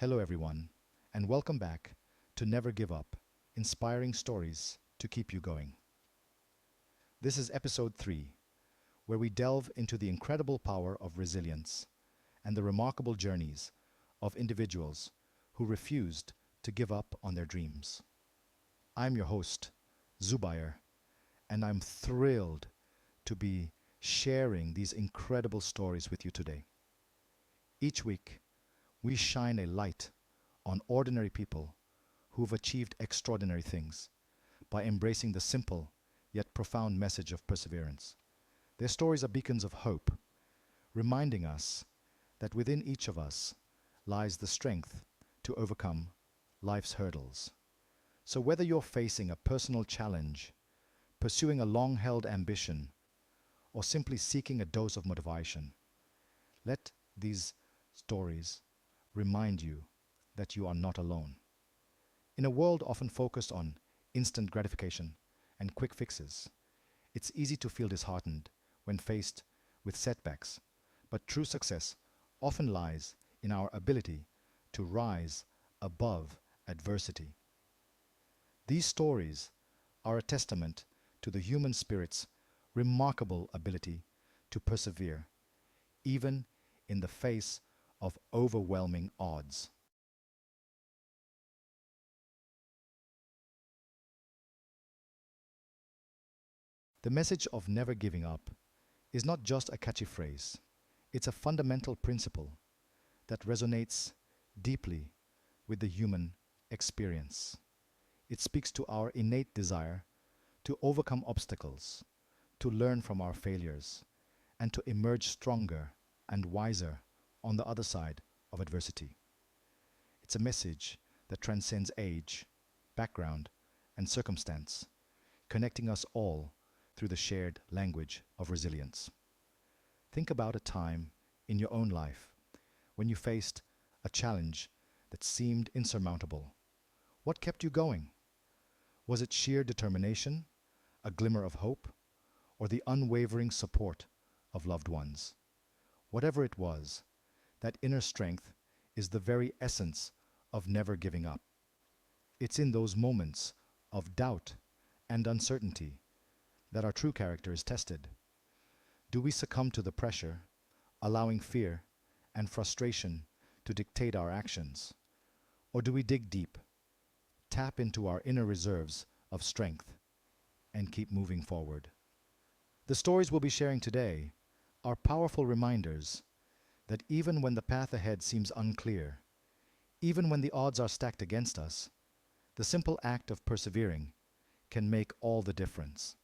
Hello, everyone, and welcome back to Never Give Up, inspiring stories to keep you going. This is episode 3, where we delve into the incredible power of resilience and the remarkable journeys of individuals who refused to give up on their dreams. I'm your host, Zubair, and I'm thrilled to be sharing these incredible stories with you today. Each week, we shine a light on ordinary people who've achieved extraordinary things by embracing the simple yet profound message of perseverance. Their stories are beacons of hope, reminding us that within each of us lies the strength to overcome life's hurdles. So whether you're facing a personal challenge, pursuing a long-held ambition, or simply seeking a dose of motivation, let these stories remind you that you are not alone. In a world often focused on instant gratification and quick fixes, it's easy to feel disheartened when faced with setbacks, but true success often lies in our ability to rise above adversity. These stories are a testament to the human spirit's remarkable ability to persevere, even in the face of overwhelming odds. The message of never giving up is not just a catchy phrase, it's a fundamental principle that resonates deeply with the human experience. It speaks to our innate desire to overcome obstacles, to learn from our failures, and to emerge stronger and wiser on the other side of adversity. It's a message that transcends age, background, and circumstance, connecting us all through the shared language of resilience. Think about a time in your own life when you faced a challenge that seemed insurmountable. What kept you going? Was it sheer determination, a glimmer of hope, or the unwavering support of loved ones? Whatever it was, that inner strength is the very essence of never giving up. It's in those moments of doubt and uncertainty that our true character is tested. Do we succumb to the pressure, allowing fear and frustration to dictate our actions? Or do we dig deep, tap into our inner reserves of strength, and keep moving forward? The stories we'll be sharing today are powerful reminders that even when the path ahead seems unclear, even when the odds are stacked against us, the simple act of persevering can make all the difference.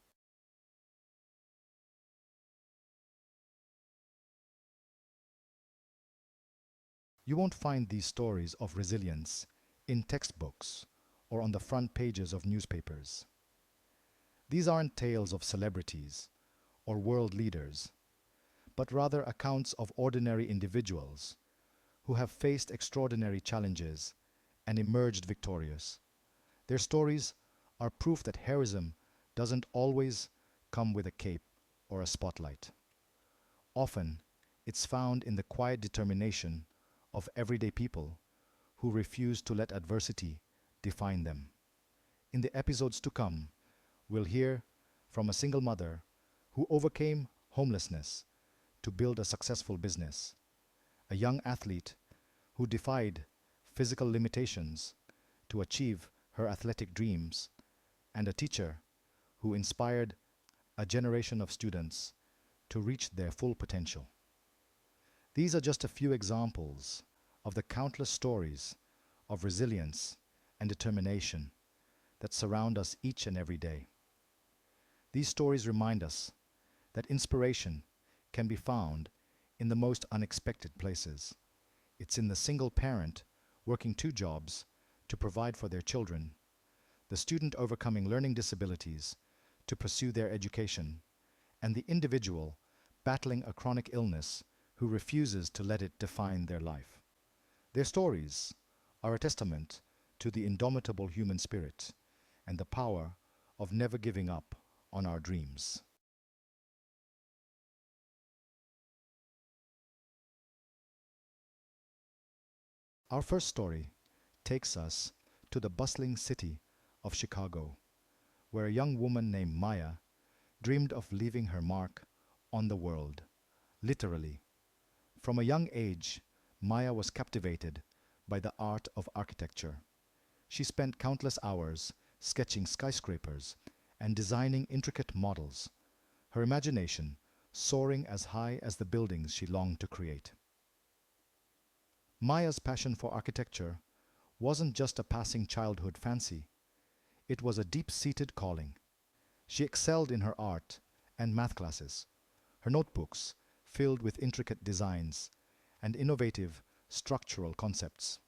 You won't find these stories of resilience in textbooks or on the front pages of newspapers. These aren't tales of celebrities or world leaders, but rather accounts of ordinary individuals who have faced extraordinary challenges and emerged victorious. Their stories are proof that heroism doesn't always come with a cape or a spotlight. Often, it's found in the quiet determination of everyday people who refuse to let adversity define them. In the episodes to come, we'll hear from a single mother who overcame homelessness to build a successful business, a young athlete who defied physical limitations to achieve her athletic dreams, and a teacher who inspired a generation of students to reach their full potential. These are just a few examples of the countless stories of resilience and determination that surround us each and every day. These stories remind us that inspiration can be found in the most unexpected places. It's in the single parent working 2 jobs to provide for their children, the student overcoming learning disabilities to pursue their education, and the individual battling a chronic illness who refuses to let it define their life. Their stories are a testament to the indomitable human spirit and the power of never giving up on our dreams. Our first story takes us to the bustling city of Chicago, where a young woman named Maya dreamed of leaving her mark on the world, literally. From a young age, Maya was captivated by the art of architecture. She spent countless hours sketching skyscrapers and designing intricate models, her imagination soaring as high as the buildings she longed to create. Maya's passion for architecture wasn't just a passing childhood fancy, it was a deep-seated calling. She excelled in her art and math classes, her notebooks filled with intricate designs and innovative structural concepts.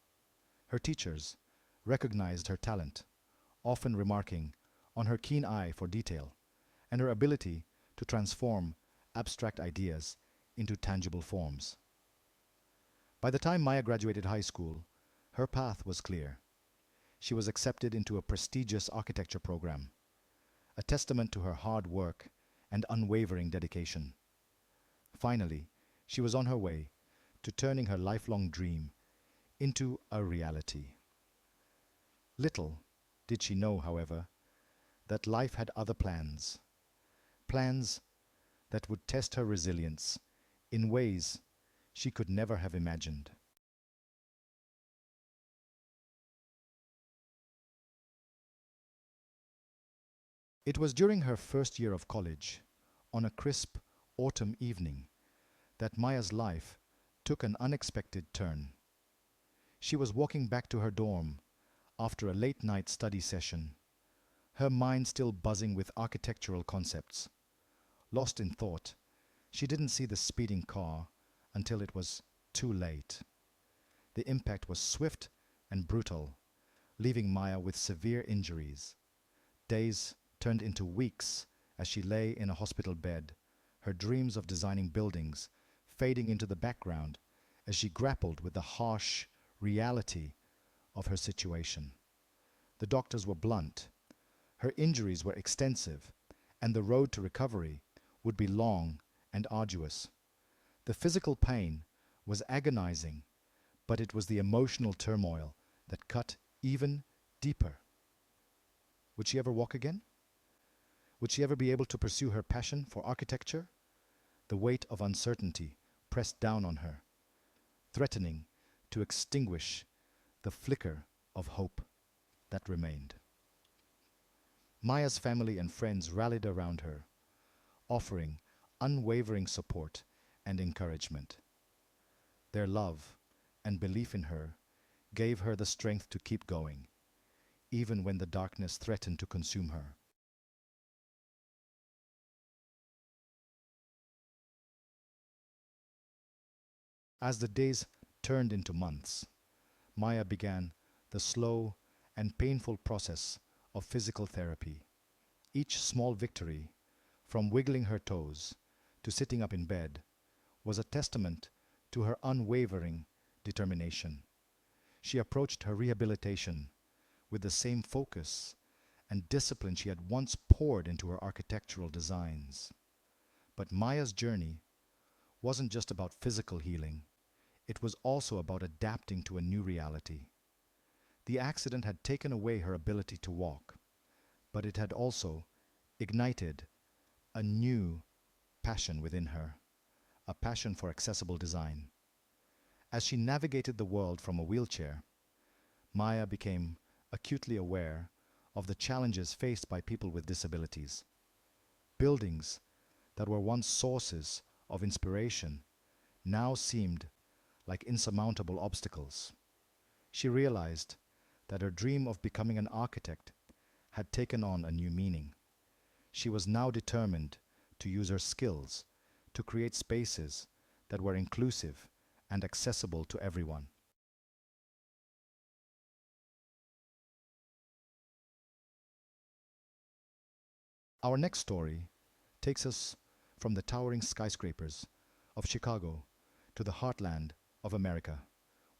Her teachers recognized her talent, often remarking on her keen eye for detail and her ability to transform abstract ideas into tangible forms. By the time Maya graduated high school, her path was clear. She was accepted into a prestigious architecture program, a testament to her hard work and unwavering dedication. Finally, she was on her way to turning her lifelong dream into a reality. Little did she know, however, that life had other plans, plans that would test her resilience in ways she could never have imagined. It was during her first year of college, on a crisp autumn evening, that Maya's life took an unexpected turn. She was walking back to her dorm after a late-night study session, her mind still buzzing with architectural concepts. Lost in thought, she didn't see the speeding car until it was too late. The impact was swift and brutal, leaving Maya with severe injuries. Days turned into weeks as she lay in a hospital bed, her dreams of designing buildings fading into the background as she grappled with the harsh reality of her situation. The doctors were blunt. Her injuries were extensive, and the road to recovery would be long and arduous. The physical pain was agonizing, but it was the emotional turmoil that cut even deeper. Would she ever walk again? Would she ever be able to pursue her passion for architecture? The weight of uncertainty pressed down on her, threatening to extinguish the flicker of hope that remained. Maya's family and friends rallied around her, offering unwavering support and encouragement. Their love and belief in her gave her the strength to keep going, even when the darkness threatened to consume her. As the days turned into months, Maya began the slow and painful process of physical therapy. Each small victory, from wiggling her toes to sitting up in bed, was a testament to her unwavering determination. She approached her rehabilitation with the same focus and discipline she had once poured into her architectural designs. But Maya's journey wasn't just about physical healing, it was also about adapting to a new reality. The accident had taken away her ability to walk, but it had also ignited a new passion within her, a passion for accessible design. As she navigated the world from a wheelchair, Maya became acutely aware of the challenges faced by people with disabilities. Buildings that were once sources of inspiration now seemed like insurmountable obstacles. She realized that her dream of becoming an architect had taken on a new meaning. She was now determined to use her skills to create spaces that were inclusive and accessible to everyone. Our next story takes us from the towering skyscrapers of Chicago to the heartland of America,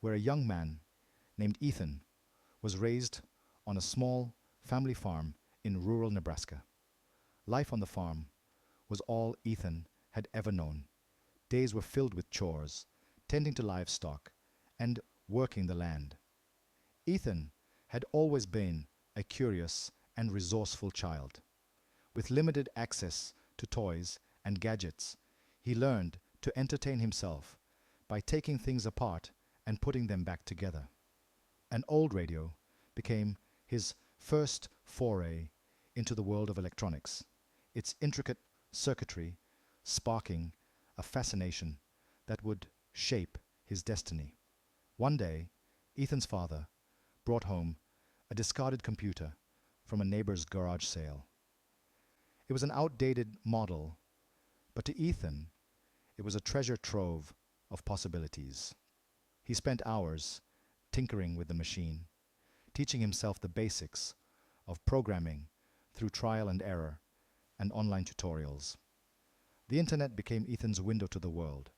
where a young man named Ethan was raised on a small family farm in rural Nebraska. Life on the farm was all Ethan had ever known. Days were filled with chores, tending to livestock, and working the land. Ethan had always been a curious and resourceful child. With limited access to toys and gadgets, he learned to entertain himself by taking things apart and putting them back together. An old radio became his first foray into the world of electronics, its intricate circuitry sparking a fascination that would shape his destiny. One day, Ethan's father brought home a discarded computer from a neighbor's garage sale. It was an outdated model, but to Ethan, it was a treasure trove of possibilities. He spent hours tinkering with the machine, teaching himself the basics of programming through trial and error and online tutorials. The internet became Ethan's window to the world,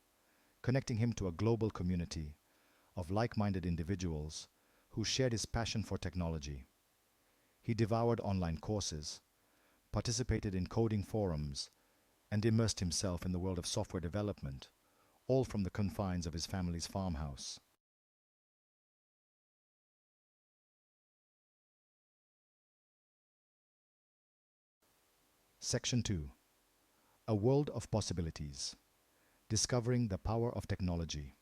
connecting him to a global community of like-minded individuals who shared his passion for technology. He devoured online courses, participated in coding forums, and immersed himself in the world of software development, all from the confines of his family's farmhouse. Section 2. A World of Possibilities. Discovering the Power of Technology.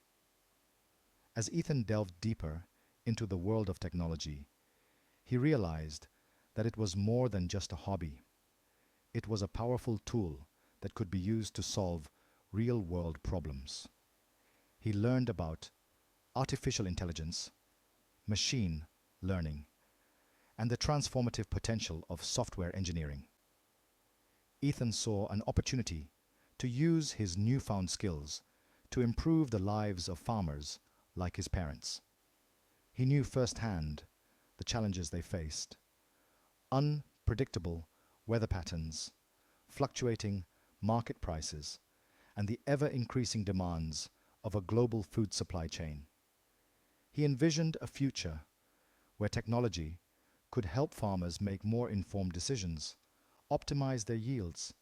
As Ethan delved deeper into the world of technology, he realized that it was more than just a hobby. It was a powerful tool that could be used to solve real-world problems. He learned about artificial intelligence, machine learning, and the transformative potential of software engineering. Ethan saw an opportunity to use his newfound skills to improve the lives of farmers like his parents. He knew firsthand the challenges they faced: unpredictable weather patterns, fluctuating market prices, and the ever-increasing demands of a global food supply chain. He envisioned a future where technology could help farmers make more informed decisions, optimize their yields,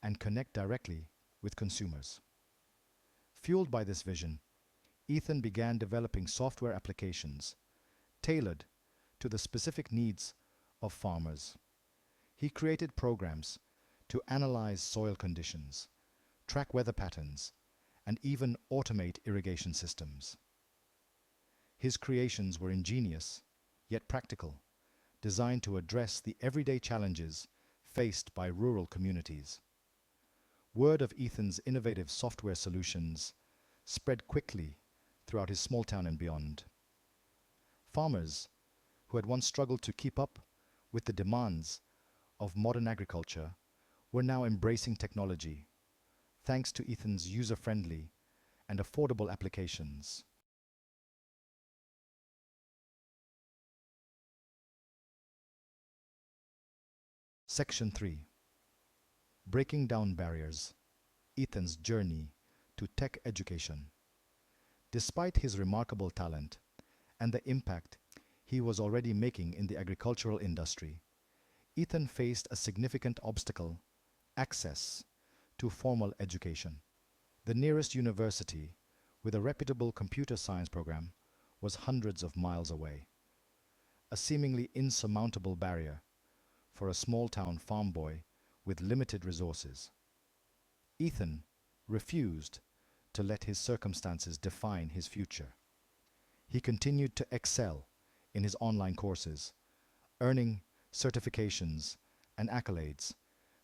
and connect directly with consumers. Fueled by this vision, Ethan began developing software applications tailored to the specific needs of farmers. He created programs to analyze soil conditions, track weather patterns, and even automate irrigation systems. His creations were ingenious, yet practical, designed to address the everyday challenges faced by rural communities. Word of Ethan's innovative software solutions spread quickly throughout his small town and beyond. Farmers who had once struggled to keep up with the demands of modern agriculture were now embracing technology, thanks to Ethan's user-friendly and affordable applications. Section 3. Breaking Down Barriers. Ethan's Journey to Tech Education. Despite his remarkable talent and the impact he was already making in the agricultural industry, Ethan faced a significant obstacle: access to formal education. The nearest university with a reputable computer science program was hundreds of miles away, a seemingly insurmountable barrier for a small-town farm boy with limited resources. Ethan refused to let his circumstances define his future. He continued to excel in his online courses, earning certifications and accolades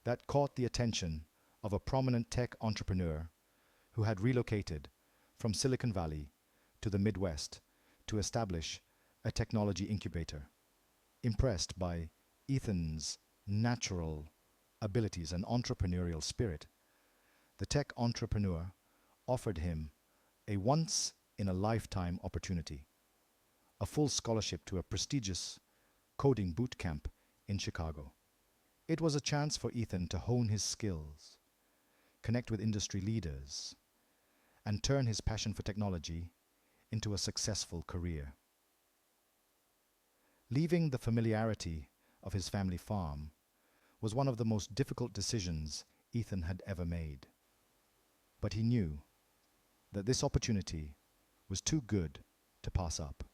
that caught the attention of a prominent tech entrepreneur who had relocated from Silicon Valley to the Midwest to establish a technology incubator. Impressed by Ethan's natural abilities and entrepreneurial spirit, the tech entrepreneur offered him a once-in-a-lifetime opportunity: a full scholarship to a prestigious coding boot camp in Chicago. It was a chance for Ethan to hone his skills, connect with industry leaders, and turn his passion for technology into a successful career. Leaving the familiarity of his family farm was one of the most difficult decisions Ethan had ever made. But he knew that this opportunity was too good to pass up.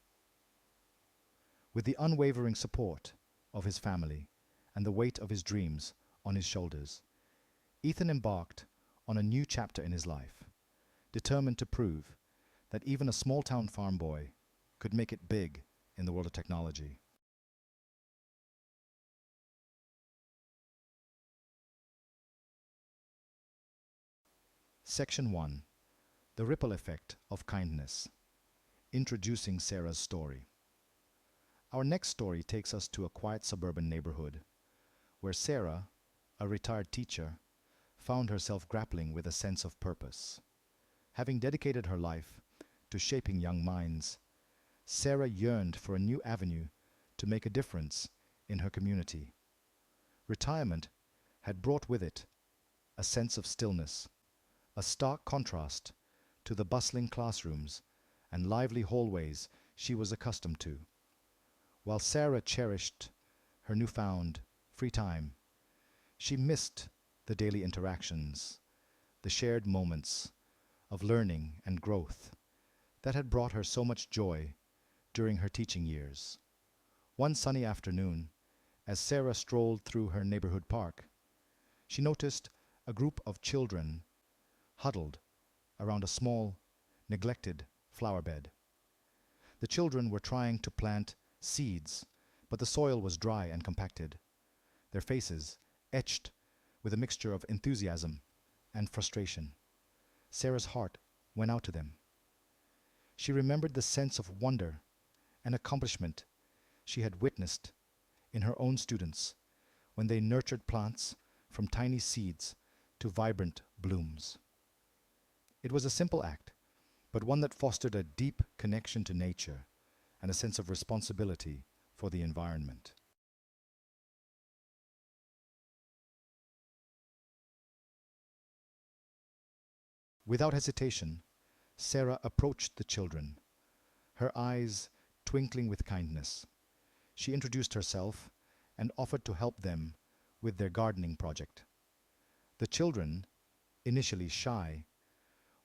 With the unwavering support of his family and the weight of his dreams on his shoulders, Ethan embarked on a new chapter in his life, determined to prove that even a small-town farm boy could make it big in the world of technology. Section 1. The Ripple Effect of Kindness. Introducing Sarah's story. Our next story takes us to a quiet suburban neighborhood where Sarah, a retired teacher, found herself grappling with a sense of purpose. Having dedicated her life to shaping young minds, Sarah yearned for a new avenue to make a difference in her community. Retirement had brought with it a sense of stillness, a stark contrast to the bustling classrooms and lively hallways she was accustomed to. While Sarah cherished her newfound free time, she missed the daily interactions, the shared moments of learning and growth that had brought her so much joy during her teaching years. One sunny afternoon, as Sarah strolled through her neighborhood park, she noticed a group of children huddled around a small, neglected flower bed. The children were trying to plant seeds, but the soil was dry and compacted, their faces etched with a mixture of enthusiasm and frustration. Sarah's heart went out to them. She remembered the sense of wonder and accomplishment she had witnessed in her own students when they nurtured plants from tiny seeds to vibrant blooms. It was a simple act, but one that fostered a deep connection to nature and a sense of responsibility for the environment. Without hesitation, Sarah approached the children, her eyes twinkling with kindness. She introduced herself and offered to help them with their gardening project. The children, initially shy,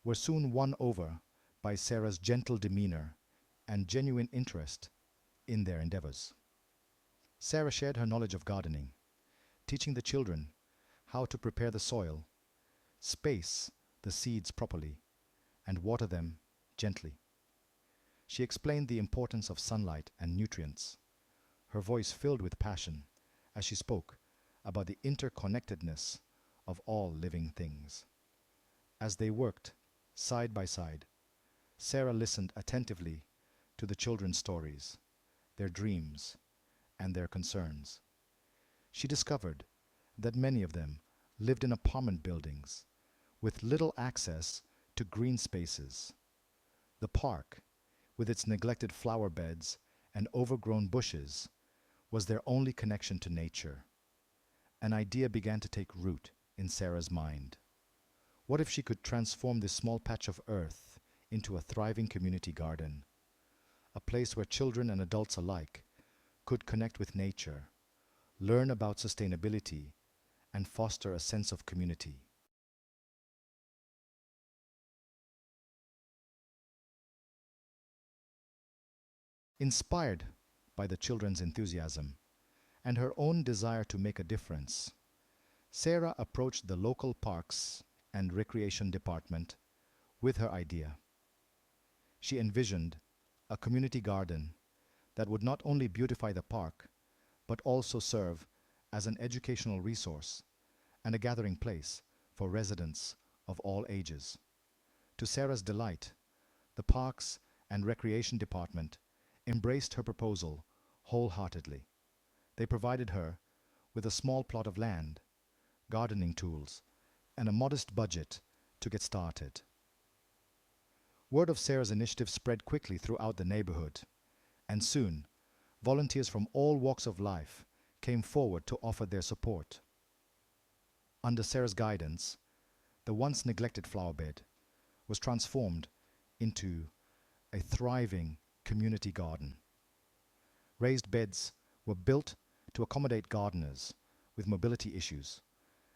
were soon won over by Sarah's gentle demeanor and genuine interest in their endeavors. Sarah shared her knowledge of gardening, teaching the children how to prepare the soil, space the seeds properly, and water them gently. She explained the importance of sunlight and nutrients, her voice filled with passion as she spoke about the interconnectedness of all living things. As they worked side by side, Sarah listened attentively to the children's stories, their dreams, and their concerns. She discovered that many of them lived in apartment buildings with little access to green spaces. The park, with its neglected flower beds and overgrown bushes, was their only connection to nature. An idea began to take root in Sarah's mind. What if she could transform this small patch of earth into a thriving community garden, a place where children and adults alike could connect with nature, learn about sustainability, and foster a sense of community? Inspired by the children's enthusiasm and her own desire to make a difference, Sarah approached the local parks and recreation department with her idea. She envisioned a community garden that would not only beautify the park, but also serve as an educational resource and a gathering place for residents of all ages. To Sarah's delight, the Parks and Recreation Department embraced her proposal wholeheartedly. They provided her with a small plot of land, gardening tools, and a modest budget to get started. Word of Sarah's initiative spread quickly throughout the neighborhood, and soon volunteers from all walks of life came forward to offer their support. Under Sarah's guidance, the once neglected flower bed was transformed into a thriving community garden. Raised beds were built to accommodate gardeners with mobility issues,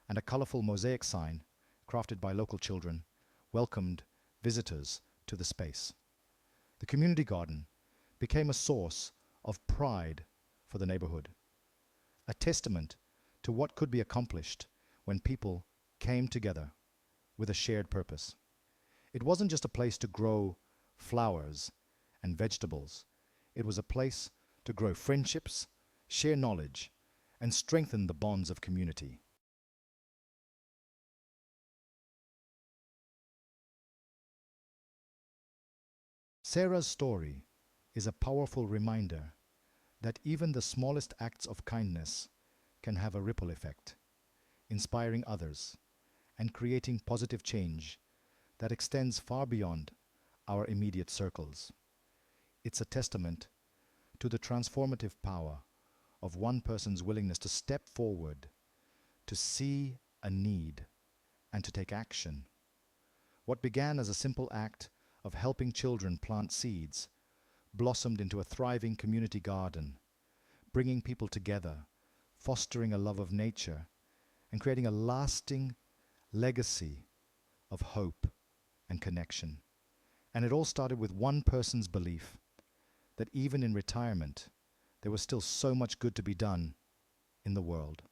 and a colorful mosaic sign, crafted by local children, welcomed visitors to the space. The community garden became a source of pride for the neighborhood, a testament to what could be accomplished when people came together with a shared purpose. It wasn't just a place to grow flowers and vegetables. It was a place to grow friendships, share knowledge, and strengthen the bonds of community. Sarah's story is a powerful reminder that even the smallest acts of kindness can have a ripple effect, inspiring others and creating positive change that extends far beyond our immediate circles. It's a testament to the transformative power of one person's willingness to step forward, to see a need, and to take action. What began as a simple act of helping children plant seeds blossomed into a thriving community garden, bringing people together, fostering a love of nature, and creating a lasting legacy of hope and connection. And it all started with one person's belief that even in retirement, there was still so much good to be done in the world.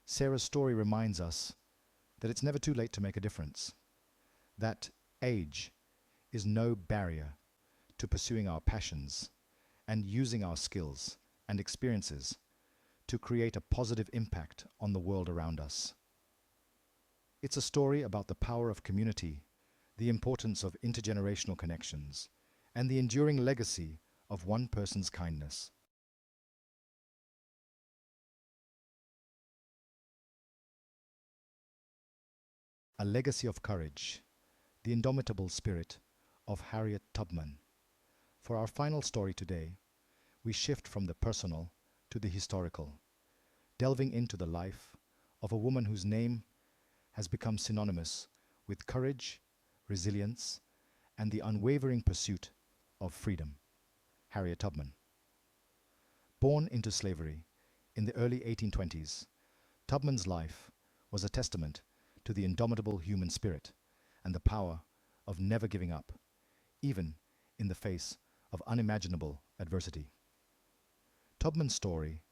Sarah's story reminds us that it's never too late to make a difference, that age is no barrier to pursuing our passions and using our skills and experiences to create a positive impact on the world around us. It's a story about the power of community, the importance of intergenerational connections, and the enduring legacy of one person's kindness. A legacy of courage, the indomitable spirit of Harriet Tubman. For our final story today, we shift from the personal to the historical, delving into the life of a woman whose name has become synonymous with courage, resilience, and the unwavering pursuit of freedom. Harriet Tubman. Born into slavery in the early 1820s, Tubman's life was a testament to the indomitable human spirit and the power of never giving up, even in the face of unimaginable adversity. Tubman's story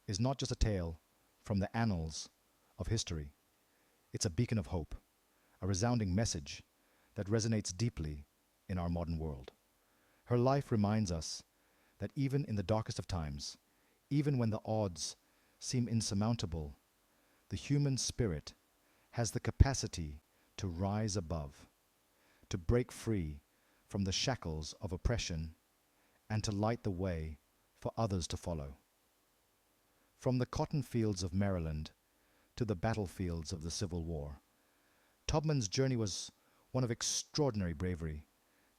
is not just a tale from the annals of history. It's a beacon of hope, a resounding message that resonates deeply in our modern world. Her life reminds us that even in the darkest of times, even when the odds seem insurmountable, the human spirit has the capacity to rise above, to break free from the shackles of oppression, and to light the way for others to follow. From the cotton fields of Maryland to the battlefields of the Civil War, Tubman's journey was one of extraordinary bravery,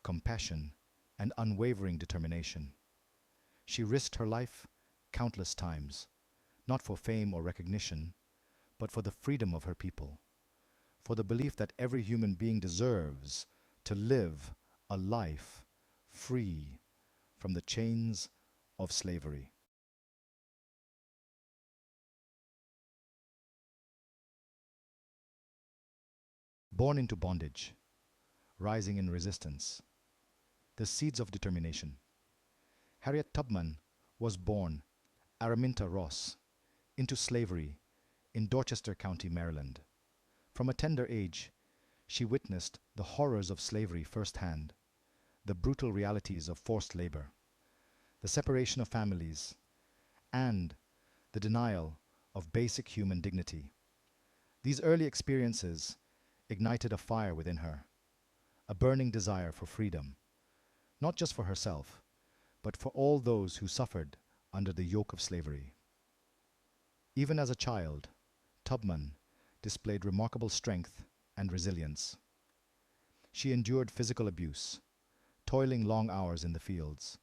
compassion, and unwavering determination. She risked her life countless times, not for fame or recognition, but for the freedom of her people, for the belief that every human being deserves to live a life free from the chains of slavery. Born into bondage, rising in resistance, the seeds of determination. Harriet Tubman was born Araminta Ross into slavery in Dorchester County, Maryland. From a tender age, she witnessed the horrors of slavery firsthand, the brutal realities of forced labor, the separation of families, and the denial of basic human dignity. These early experiences ignited a fire within her, a burning desire for freedom, not just for herself, but for all those who suffered under the yoke of slavery. Even as a child, Tubman displayed remarkable strength and resilience. She endured physical abuse, toiling long hours in the fields,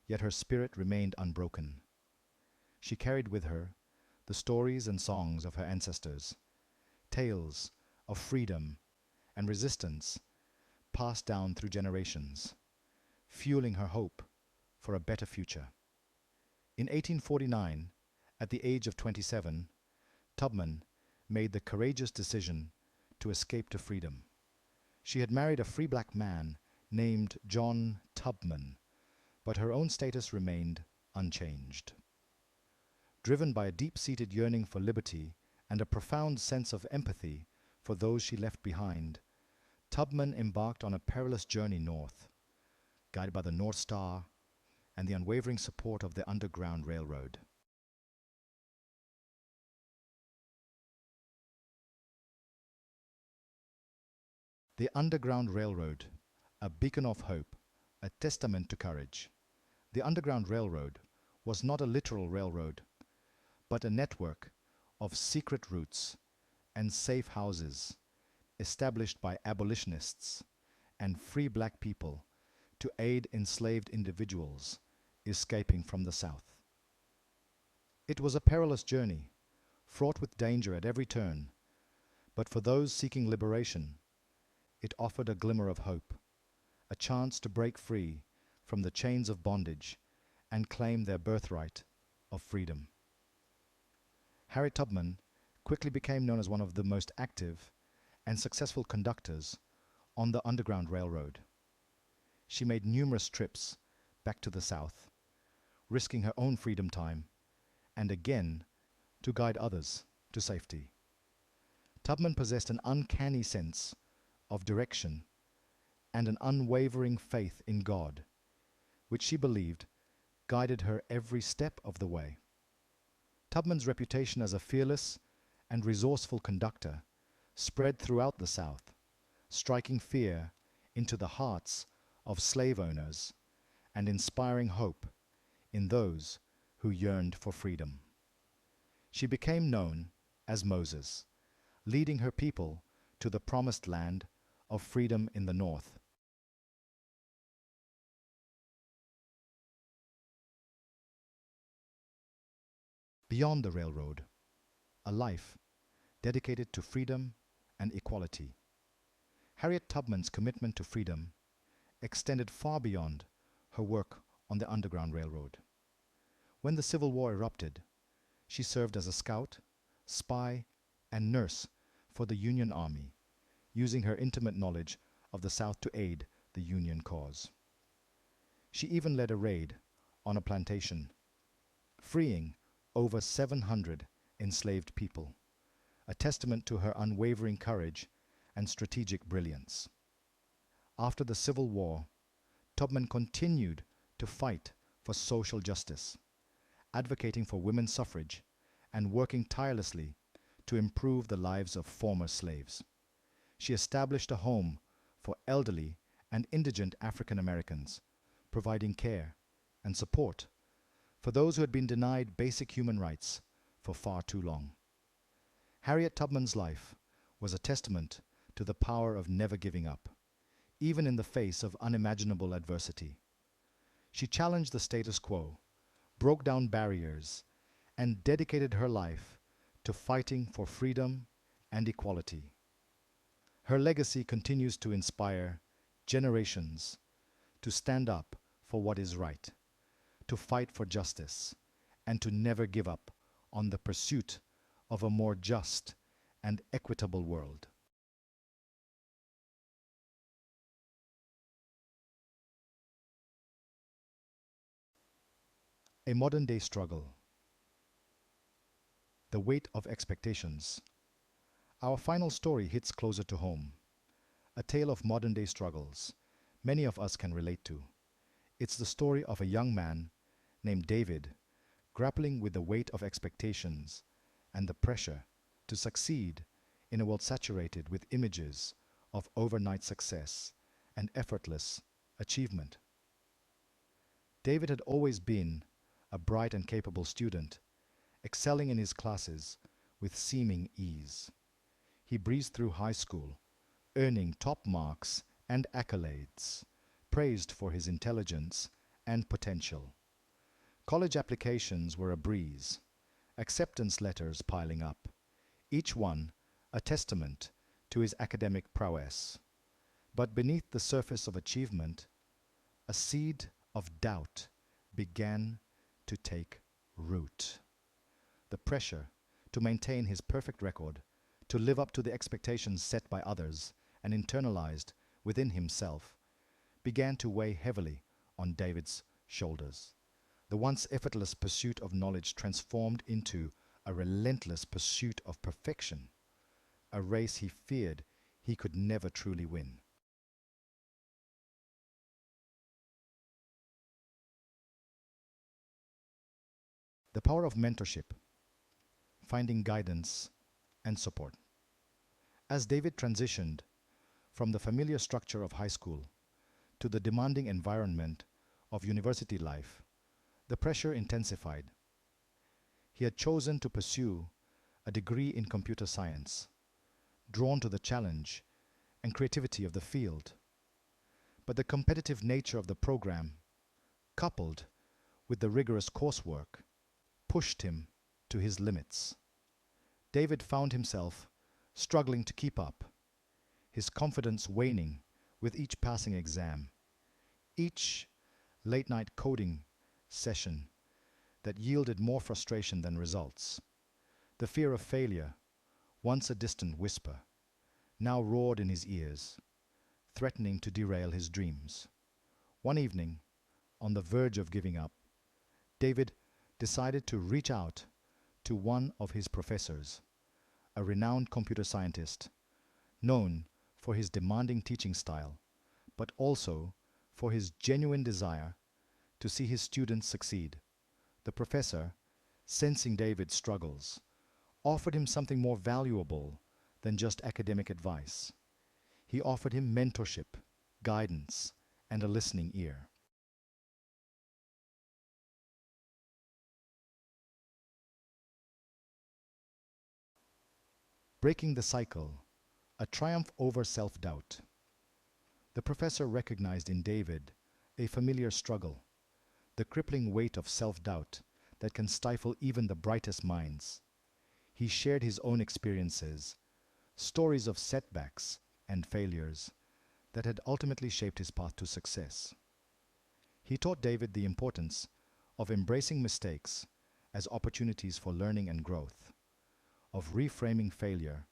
yet her spirit remained unbroken. She carried with her the stories and songs of her ancestors, tales of freedom and resistance passed down through generations, fueling her hope for a better future. In 1849, at the age of 27, Tubman made the courageous decision to escape to freedom. She had married a free black man named John Tubman, but her own status remained unchanged. Driven by a deep-seated yearning for liberty and a profound sense of empathy for those she left behind, Tubman embarked on a perilous journey north, guided by the North Star and the unwavering support of the Underground Railroad. The Underground Railroad, a beacon of hope, a testament to courage. The Underground Railroad was not a literal railroad, but a network of secret routes and safe houses established by abolitionists and free black people to aid enslaved individuals escaping from the South. It was a perilous journey, fraught with danger at every turn, but for those seeking liberation, it offered a glimmer of hope, a chance to break free from the chains of bondage and claim their birthright of freedom. Harriet Tubman quickly became known as one of the most active and successful conductors on the Underground Railroad. She made numerous trips back to the South, risking her own freedom time and again to guide others to safety. Tubman possessed an uncanny sense of direction and an unwavering faith in God, which she believed guided her every step of the way. Tubman's reputation as a fearless and resourceful conductor spread throughout the South, striking fear into the hearts of slave owners and inspiring hope in those who yearned for freedom. She became known as Moses, leading her people to the promised land of freedom in the North. Beyond the railroad, a life dedicated to freedom and equality. Harriet Tubman's commitment to freedom extended far beyond her work on the Underground Railroad. When the Civil War erupted, she served as a scout, spy, and nurse for the Union Army, using her intimate knowledge of the South to aid the Union cause. She even led a raid on a plantation, freeing over 700 enslaved people, a testament to her unwavering courage and strategic brilliance. After the Civil War, Tubman continued to fight for social justice, advocating for women's suffrage and working tirelessly to improve the lives of former slaves. She established a home for elderly and indigent African Americans, providing care and support for those who had been denied basic human rights for far too long. Harriet Tubman's life was a testament to the power of never giving up, even in the face of unimaginable adversity. She challenged the status quo, broke down barriers, and dedicated her life to fighting for freedom and equality. Her legacy continues to inspire generations to stand up for what is right, to fight for justice, and to never give up on the pursuit of a more just and equitable world. A modern-day struggle. The weight of expectations. Our final story hits closer to home. A tale of modern-day struggles many of us can relate to. It's the story of a young man named David grappling with the weight of expectations and the pressure to succeed in a world saturated with images of overnight success and effortless achievement. David had always been a bright and capable student, excelling in his classes with seeming ease. He breezed through high school, earning top marks and accolades, praised for his intelligence and potential. College applications were a breeze, acceptance letters piling up, each one a testament to his academic prowess. But beneath the surface of achievement, a seed of doubt began to take root. The pressure to maintain his perfect record, to live up to the expectations set by others and internalized within himself, began to weigh heavily on David's shoulders. The once effortless pursuit of knowledge transformed into a relentless pursuit of perfection, a race he feared he could never truly win. The power of mentorship, finding guidance and support. As David transitioned from the familiar structure of high school to the demanding environment of university life, the pressure intensified. He had chosen to pursue a degree in computer science, drawn to the challenge and creativity of the field. But the competitive nature of the program, coupled with the rigorous coursework, pushed him to his limits. David found himself struggling to keep up, his confidence waning with each passing exam, each late-night coding session that yielded more frustration than results. The fear of failure, once a distant whisper, now roared in his ears, threatening to derail his dreams. One evening, on the verge of giving up, David decided to reach out to one of his professors, a renowned computer scientist, known for his demanding teaching style, but also for his genuine desire to see his students succeed. The professor, sensing David's struggles, offered him something more valuable than just academic advice. He offered him mentorship, guidance, and a listening ear. Breaking the cycle, a triumph over self-doubt. The professor recognized in David a familiar struggle, the crippling weight of self-doubt that can stifle even the brightest minds. He shared his own experiences, stories of setbacks and failures that had ultimately shaped his path to success. He taught David the importance of embracing mistakes as opportunities for learning and growth, of reframing failure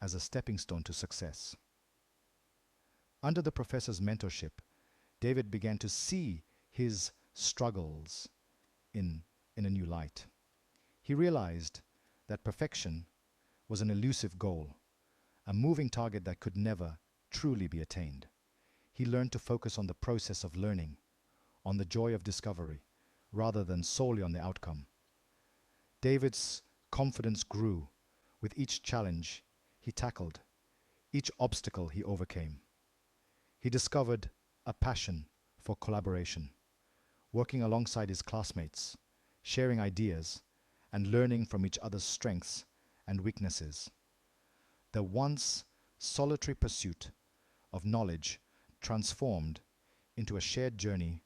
as a stepping stone to success. Under the professor's mentorship, David began to see his struggles in a new light. He realized that perfection was an elusive goal, a moving target that could never truly be attained. He learned to focus on the process of learning, on the joy of discovery, rather than solely on the outcome. David's confidence grew with each challenge he tackled, each obstacle he overcame. He discovered a passion for collaboration, working alongside his classmates, sharing ideas, and learning from each other's strengths and weaknesses. The once solitary pursuit of knowledge transformed into a shared journey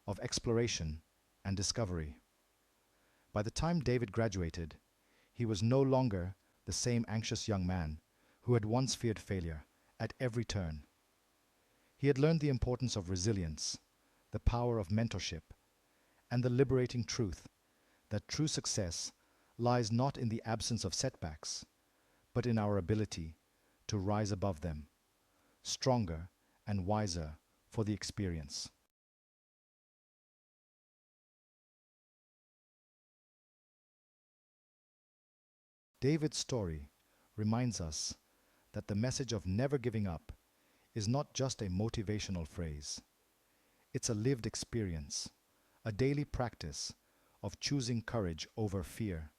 of exploration and discovery. By the time David graduated, he was no longer the same anxious young man who had once feared failure at every turn. He had learned the importance of resilience, the power of mentorship, and the liberating truth that true success lies not in the absence of setbacks, but in our ability to rise above them, stronger and wiser for the experience. David's story reminds us that the message of never giving up is not just a motivational phrase. It's a lived experience, a daily practice of choosing courage over fear,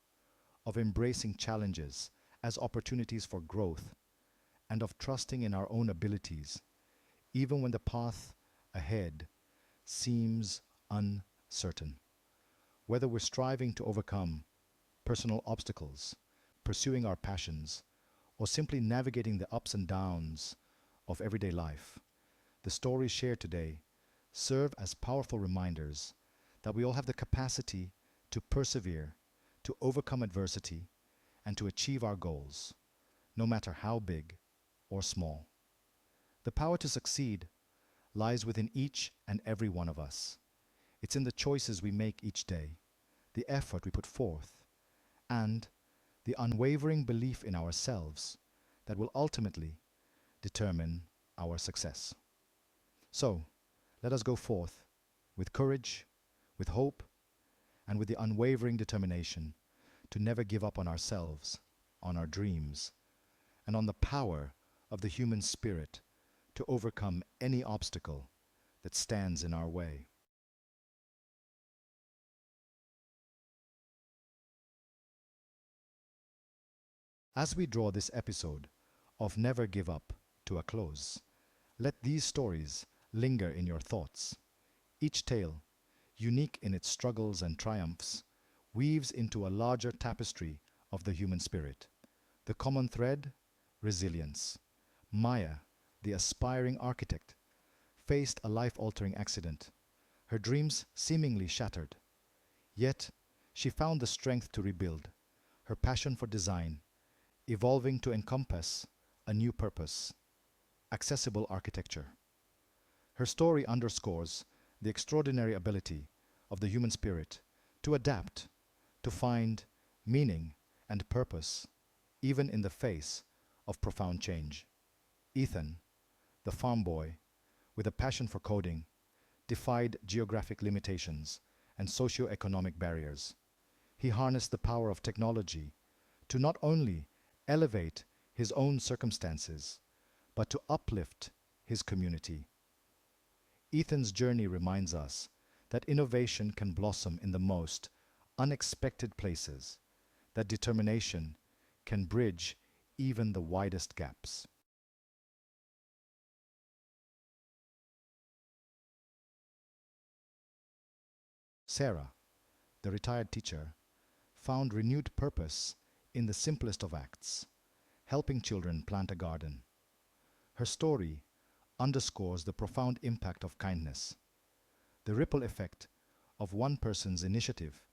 of embracing challenges as opportunities for growth, and of trusting in our own abilities, even when the path ahead seems uncertain. Whether we're striving to overcome personal obstacles, pursuing our passions, or simply navigating the ups and downs of everyday life, the stories shared today serve as powerful reminders that we all have the capacity to persevere, to overcome adversity, and to achieve our goals, no matter how big or small. The power to succeed lies within each and every one of us. It's in the choices we make each day, the effort we put forth, and the unwavering belief in ourselves that will ultimately determine our success. So, Let us go forth with courage, with hope, and with the unwavering determination to never give up on ourselves, on our dreams, and on the power of the human spirit to overcome any obstacle that stands in our way. As we draw this episode of Never Give Up to a close, let these stories linger in your thoughts. Each tale, unique in its struggles and triumphs, weaves into a larger tapestry of the human spirit. The common thread, resilience. Maya, the aspiring architect, faced a life-altering accident, her dreams seemingly shattered. Yet, she found the strength to rebuild, her passion for design evolving to encompass a new purpose: accessible architecture. Her story underscores the extraordinary ability of the human spirit to adapt, to find meaning and purpose, even in the face of profound change. Ethan, the farm boy, with a passion for coding, defied geographic limitations and socio-economic barriers. He harnessed the power of technology to not only elevate his own circumstances, but to uplift his community. Ethan's journey reminds us that innovation can blossom in the most unexpected places, that determination can bridge even the widest gaps. Sarah, the retired teacher, found renewed purpose in the simplest of acts, helping children plant a garden. Her story underscores the profound impact of kindness, the ripple effect of one person's initiative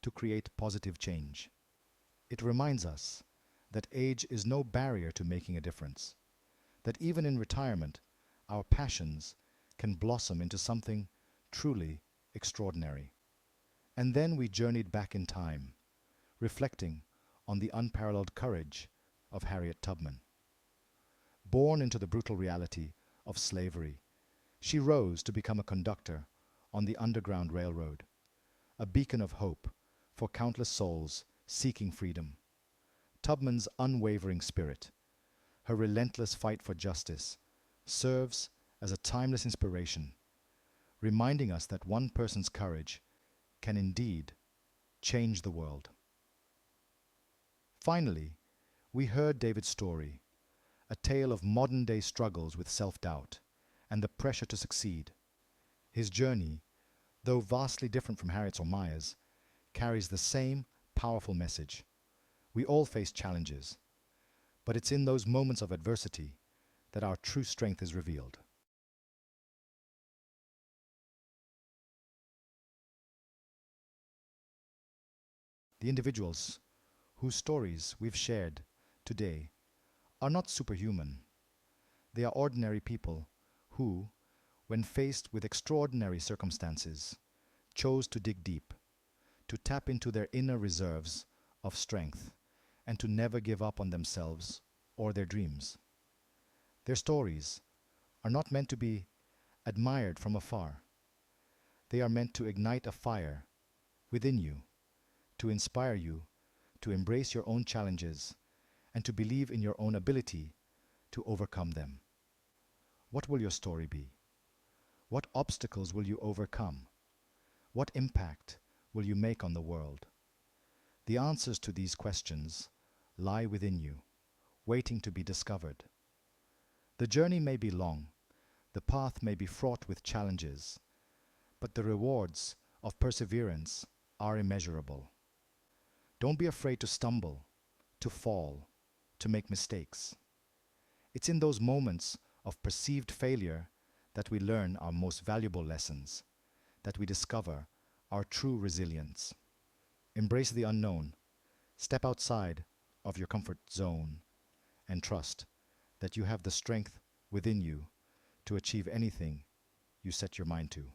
to create positive change. It reminds us that age is no barrier to making a difference, that even in retirement, our passions can blossom into something truly extraordinary. And then we journeyed back in time, reflecting on the unparalleled courage of Harriet Tubman. Born into the brutal reality of slavery, she rose to become a conductor on the Underground Railroad, a beacon of hope for countless souls seeking freedom. Tubman's unwavering spirit, her relentless fight for justice, serves as a timeless inspiration, reminding us that one person's courage can indeed change the world. Finally, we heard David's story, a tale of modern-day struggles with self-doubt and the pressure to succeed. His journey, though vastly different from Harriet's or Maya's, carries the same powerful message. We all face challenges, but it's in those moments of adversity that our true strength is revealed. The individuals whose stories we've shared today are not superhuman. They are ordinary people who, when faced with extraordinary circumstances, chose to dig deep, to tap into their inner reserves of strength, and to never give up on themselves or their dreams. Their stories are not meant to be admired from afar. They are meant to ignite a fire within you, to inspire you to embrace your own challenges and to believe in your own ability to overcome them. What will your story be? What obstacles will you overcome? What impact will you make on the world? The answers to these questions lie within you, waiting to be discovered. The journey may be long, the path may be fraught with challenges, but the rewards of perseverance are immeasurable. Don't be afraid to stumble, to fall, to make mistakes. It's in those moments of perceived failure that we learn our most valuable lessons, that we discover our true resilience. Embrace the unknown, step outside of your comfort zone, and trust that you have the strength within you to achieve anything you set your mind to.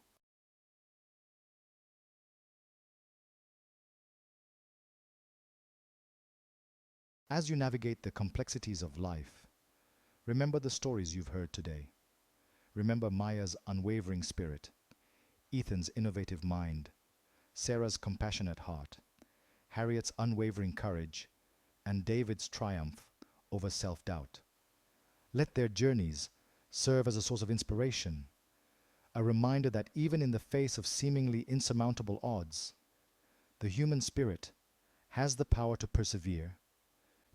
As you navigate the complexities of life, remember the stories you've heard today. Remember Maya's unwavering spirit, Ethan's innovative mind, Sarah's compassionate heart, Harriet's unwavering courage, and David's triumph over self-doubt. Let their journeys serve as a source of inspiration, a reminder that even in the face of seemingly insurmountable odds, the human spirit has the power to persevere,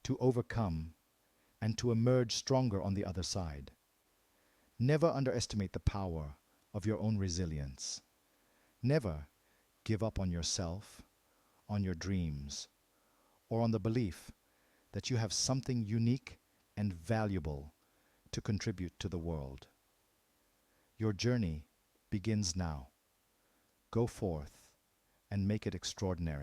to overcome, and to emerge stronger on the other side. Never underestimate the power of your own resilience. Never give up on yourself, on your dreams, or on the belief that you have something unique and valuable to contribute to the world. Your journey begins now. Go forth and make it extraordinary.